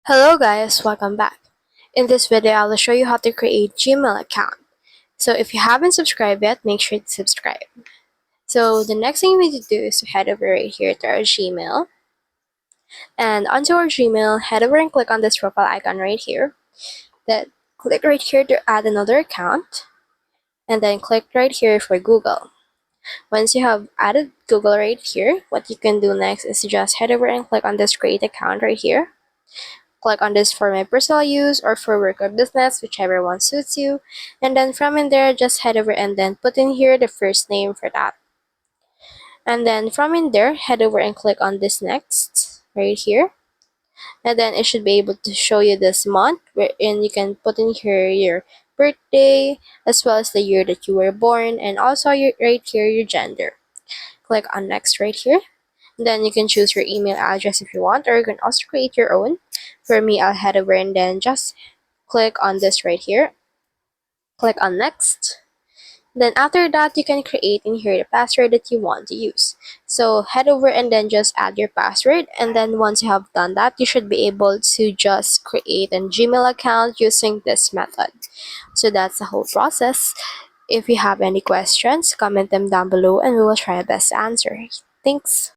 Hello guys, welcome back. In this video, I'll show you how to create Gmail account. So if you haven't subscribed yet, make sure to subscribe. So the next thing we need to do is to head over right here to our Gmail. And onto our Gmail, head over and click on this profile icon right here. Then click right here to add another account. And then click right here for Google. Once you have added Google right here, what you can do next is to just head over and click on this create account right here. Click on this for my personal use or for work or business, whichever one suits you. And then from in there, just head over and then put in here the first name for that. And then from in there, head over and click on this next right here. And then it should be able to show you this month wherein you can put in here your birthday as well as the year that you were born and also right here your gender. Click on next right here. Then you can choose your email address if you want, or you can also create your own. For me, I'll head over and then just click on this right here. Click on next. Then after that, you can create in here the password that you want to use. So head over and then just add your password. And then once you have done that, you should be able to just create a Gmail account using this method. So that's the whole process. If you have any questions, comment them down below and we will try our best to answer. Thanks.